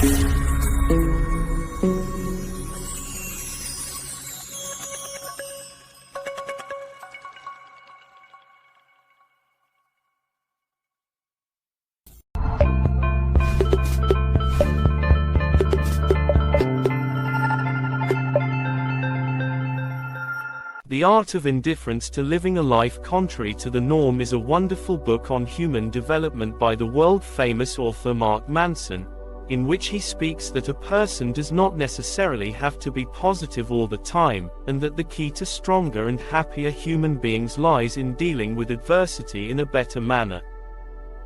The Art of Indifference to Living a Life Contrary to the Norm is a wonderful book on human development by the world-famous author Mark Manson, in which he speaks that a person does not necessarily have to be positive all the time, and that the key to stronger and happier human beings lies in dealing with adversity in a better manner.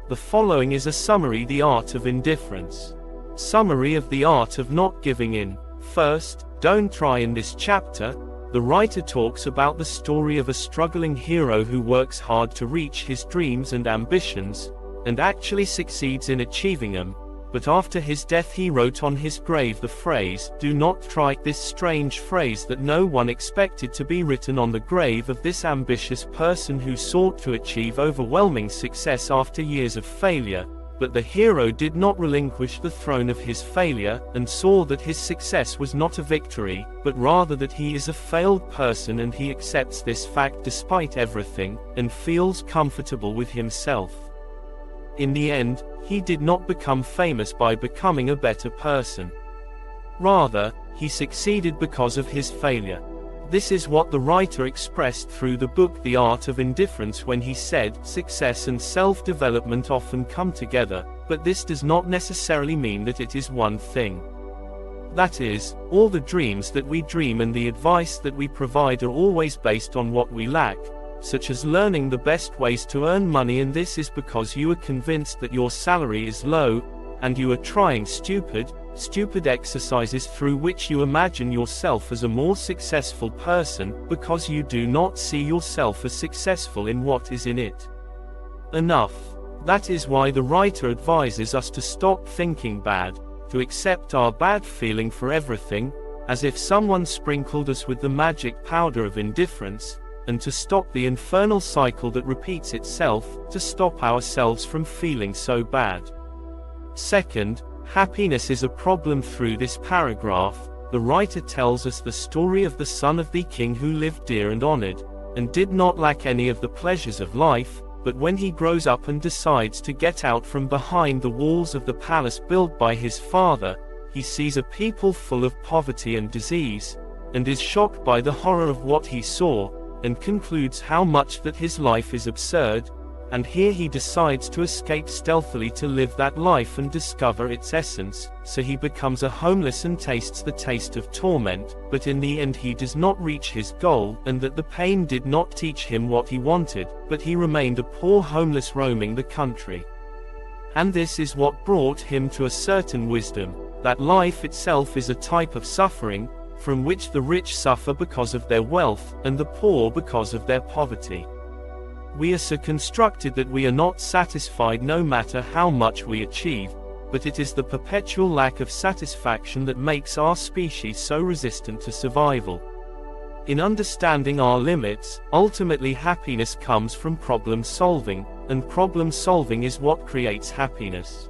The following is a summary: The Art of Indifference. Summary of the art of not giving in. First, don't try. In this chapter, the writer talks about the story of a struggling hero who works hard to reach his dreams and ambitions, and actually succeeds in achieving them, but after his death he wrote on his grave the phrase, "Do not try." This strange phrase that no one expected to be written on the grave of this ambitious person who sought to achieve overwhelming success after years of failure. But the hero did not relinquish the throne of his failure, and saw that his success was not a victory, but rather that he is a failed person, and he accepts this fact despite everything, and feels comfortable with himself. In the end, he did not become famous by becoming a better person. Rather, he succeeded because of his failure. This is what the writer expressed through the book The Art of Indifference when he said, "Success and self-development often come together, but this does not necessarily mean that it is one thing. That is, all the dreams that we dream and the advice that we provide are always based on what we lack, such as learning the best ways to earn money, and this is because you are convinced that your salary is low, and you are trying stupid exercises through which you imagine yourself as a more successful person, because you do not see yourself as successful in what is in it. Enough. That is why the writer advises us to stop thinking bad, to accept our bad feeling for everything, as if someone sprinkled us with the magic powder of indifference, and to stop the infernal cycle that repeats itself, to stop ourselves from feeling so bad. Second, happiness is a problem. Through this paragraph, the writer tells us the story of the son of the king who lived dear and honored, and did not lack any of the pleasures of life, but when he grows up and decides to get out from behind the walls of the palace built by his father, he sees a people full of poverty and disease, and is shocked by the horror of what he saw, and concludes how much that his life is absurd, and here he decides to escape stealthily to live that life and discover its essence, so he becomes a homeless and tastes the taste of torment, but in the end he does not reach his goal, and that the pain did not teach him what he wanted, but he remained a poor homeless roaming the country. And this is what brought him to a certain wisdom, that life itself is a type of suffering, from which the rich suffer because of their wealth, and the poor because of their poverty. We are so constructed that we are not satisfied no matter how much we achieve, but it is the perpetual lack of satisfaction that makes our species so resistant to survival. In understanding our limits, ultimately happiness comes from problem solving, and problem solving is what creates happiness.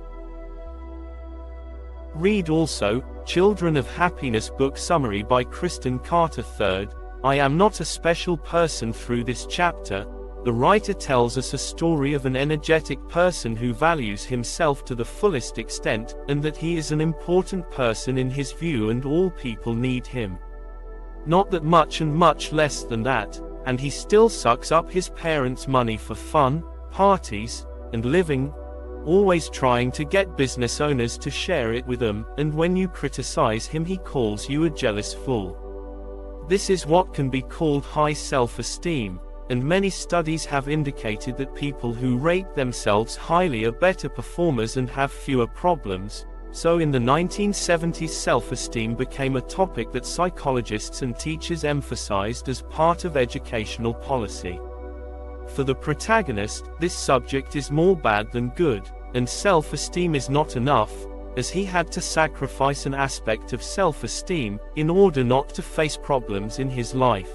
Read also, Children of Happiness book summary by Kristen Carter. Third, I am not a special person. Through this chapter, the writer tells us a story of an energetic person who values himself to the fullest extent, and that he is an important person in his view and all people need him. Not that much and much less than that, and he still sucks up his parents' money for fun, parties, and living, always trying to get business owners to share it with them, and when you criticize him he calls you a jealous fool. This is what can be called high self-esteem. And many studies have indicated that people who rate themselves highly are better performers and have fewer problems. So in the 1970s, self-esteem became a topic that psychologists and teachers emphasized as part of educational policy. For the protagonist, this subject is more bad than good, and self-esteem is not enough, as he had to sacrifice an aspect of self-esteem in order not to face problems in his life.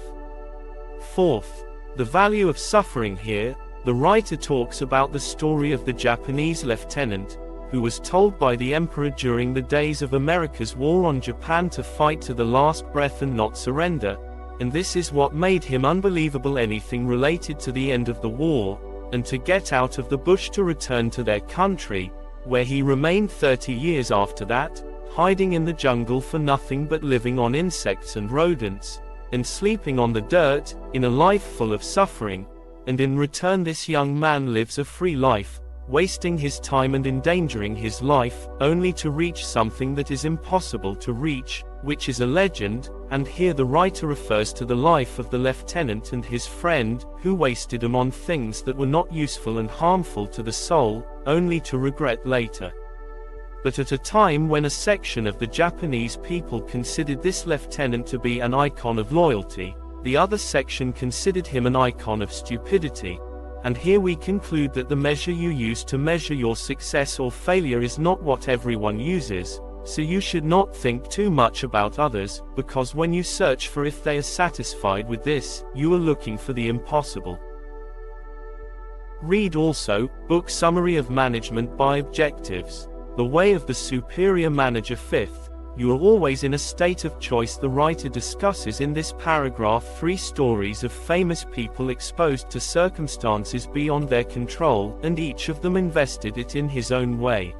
Fourth, the value of suffering. Here, the writer talks about the story of the Japanese lieutenant, who was told by the emperor during the days of America's war on Japan to fight to the last breath and not surrender, and this is what made him unbelievable anything related to the end of the war, and to get out of the bush to return to their country, where he remained 30 years after that, hiding in the jungle for nothing but living on insects and rodents, and sleeping on the dirt, in a life full of suffering, and in return this young man lives a free life, wasting his time and endangering his life, only to reach something that is impossible to reach, which is a legend, and here the writer refers to the life of the lieutenant and his friend, who wasted them on things that were not useful and harmful to the soul, only to regret later. But at a time when a section of the Japanese people considered this lieutenant to be an icon of loyalty, the other section considered him an icon of stupidity. And here we conclude that the measure you use to measure your success or failure is not what everyone uses, so you should not think too much about others, because when you search for if they are satisfied with this, you are looking for the impossible. Read also, Book Summary of Management by Objectives. The Way of the Superior Manager. 5th, you are always in a state of choice. The writer discusses in this paragraph 3 stories of famous people exposed to circumstances beyond their control, and each of them invested it in his own way.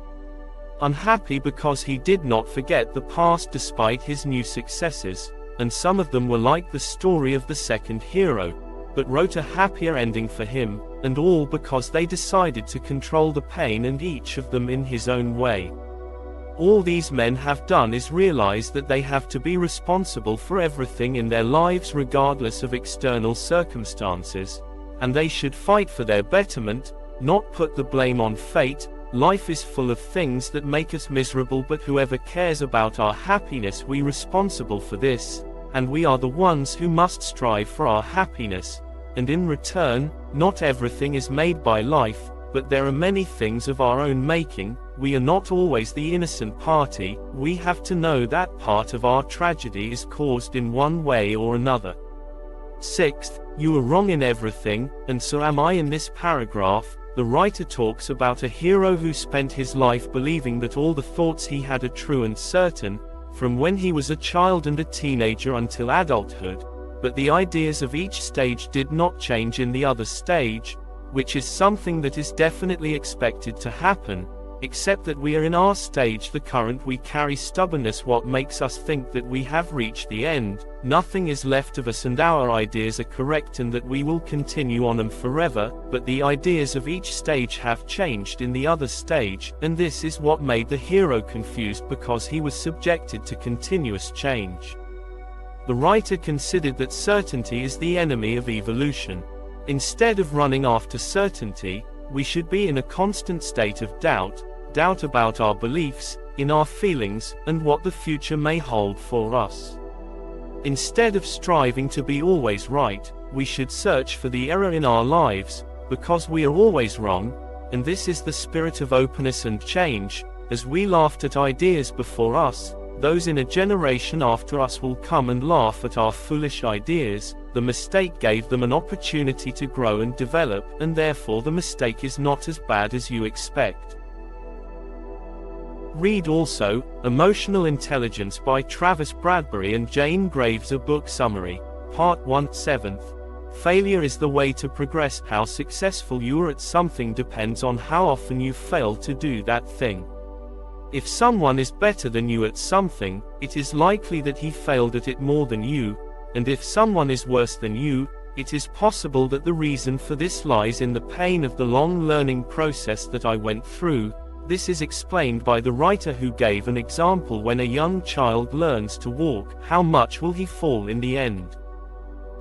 Unhappy because he did not forget the past despite his new successes, and some of them were like the story of the second hero, but wrote a happier ending for him, and all because they decided to control the pain, and each of them in his own way. All these men have done is realize that they have to be responsible for everything in their lives regardless of external circumstances, and they should fight for their betterment, not put the blame on fate. Life is full of things that make us miserable, but whoever cares about our happiness, we are responsible for this, and we are the ones who must strive for our happiness, and in return, not everything is made by life, but there are many things of our own making. We are not always the innocent party, we have to know that part of our tragedy is caused in one way or another. 6th, you are wrong in everything, and so am I. In this paragraph, the writer talks about a hero who spent his life believing that all the thoughts he had are true and certain, from when he was a child and a teenager until adulthood, but the ideas of each stage did not change in the other stage, which is something that is definitely expected to happen, except that we are in our stage, the current. We carry stubbornness, what makes us think that we have reached the end, nothing is left of us, and our ideas are correct and that we will continue on them forever, but the ideas of each stage have changed in the other stage, and this is what made the hero confused, because he was subjected to continuous change. The writer considered that certainty is the enemy of evolution. Instead of running after certainty, we should be in a constant state of doubt about our beliefs, in our feelings, and what the future may hold for us. Instead of striving to be always right, we should search for the error in our lives, because we are always wrong, and this is the spirit of openness and change. As we laughed at ideas before us, those in a generation after us will come and laugh at our foolish ideas. The mistake gave them an opportunity to grow and develop, and therefore the mistake is not as bad as you expect. Read also, Emotional Intelligence by Travis Bradberry and Jane Graves. A Book Summary. Part 1. 7th. Failure is the way to progress. How successful you are at something depends on how often you fail to do that thing. If someone is better than you at something, it is likely that he failed at it more than you, and if someone is worse than you, it is possible that the reason for this lies in the pain of the long learning process that I went through. This is explained by the writer, who gave an example: when a young child learns to walk, how much will he fall in the end?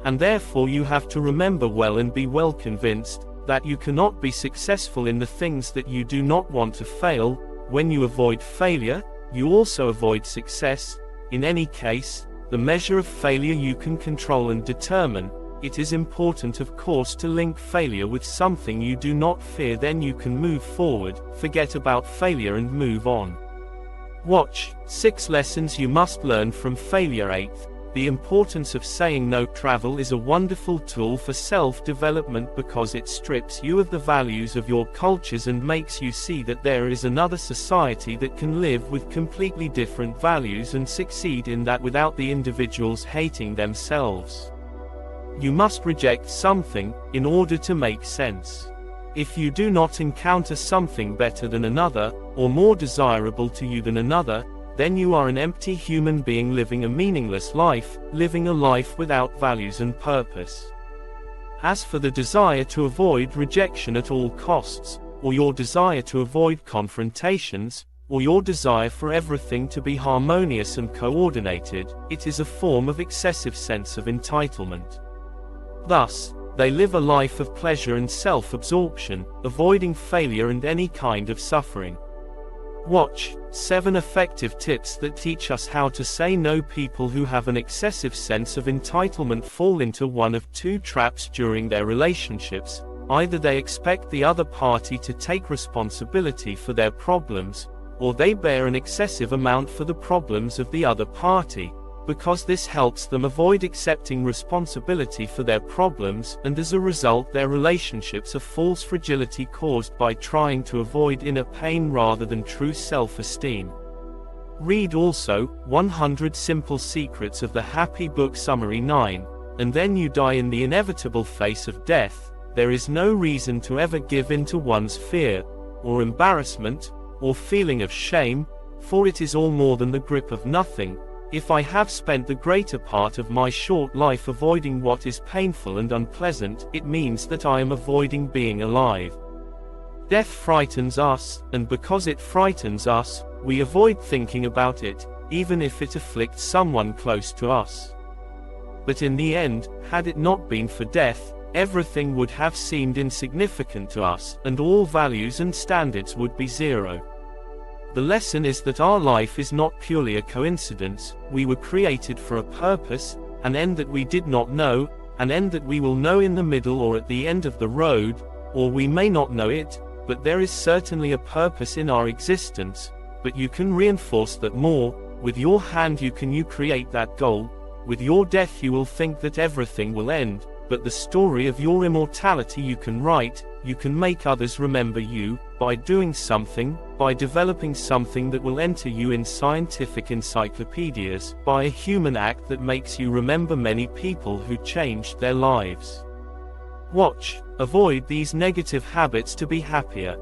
And therefore you have to remember well and be well convinced that you cannot be successful in the things that you do not want to fail. When you avoid failure, you also avoid success. In any case, the measure of failure you can control and determine. It is important, of course, to link failure with something you do not fear, then you can move forward, forget about failure and move on. Watch 6 Lessons You Must Learn from Failure. 8th. The importance of saying no. Travel is a wonderful tool for self-development because it strips you of the values of your cultures and makes you see that there is another society that can live with completely different values and succeed in that without the individuals hating themselves. You must reject something in order to make sense. If you do not encounter something better than another, or more desirable to you than another, then you are an empty human being living a meaningless life, living a life without values and purpose. As for the desire to avoid rejection at all costs, or your desire to avoid confrontations, or your desire for everything to be harmonious and coordinated, it is a form of excessive sense of entitlement. Thus, they live a life of pleasure and self-absorption, avoiding failure and any kind of suffering. Watch 7 effective tips that teach us how to say no. People who have an excessive sense of entitlement fall into one of 2 traps during their relationships. Either they expect the other party to take responsibility for their problems, or they bear an excessive amount for the problems of the other party, because this helps them avoid accepting responsibility for their problems, and as a result their relationships are false fragility caused by trying to avoid inner pain rather than true self-esteem. Read also 100 Simple Secrets of the Happy Book Summary 9, and then you die in the inevitable face of death. There is no reason to ever give in to one's fear, or embarrassment, or feeling of shame, for it is all more than the grip of nothing. If I have spent the greater part of my short life avoiding what is painful and unpleasant, it means that I am avoiding being alive. Death frightens us, and because it frightens us, we avoid thinking about it, even if it afflicts someone close to us. But in the end, had it not been for death, everything would have seemed insignificant to us, and all values and standards would be zero. The lesson is that our life is not purely a coincidence. We were created for a purpose, an end that we did not know, an end that we will know in the middle or at the end of the road, or we may not know it, but there is certainly a purpose in our existence. But you can reinforce that more. With your hand you create that goal. With your death you will think that everything will end, but the story of your immortality you can write. You can make others remember you, by doing something, by developing something that will enter you in scientific encyclopedias, by a human act that makes you remember many people who changed their lives. Watch, avoid these negative habits to be happier.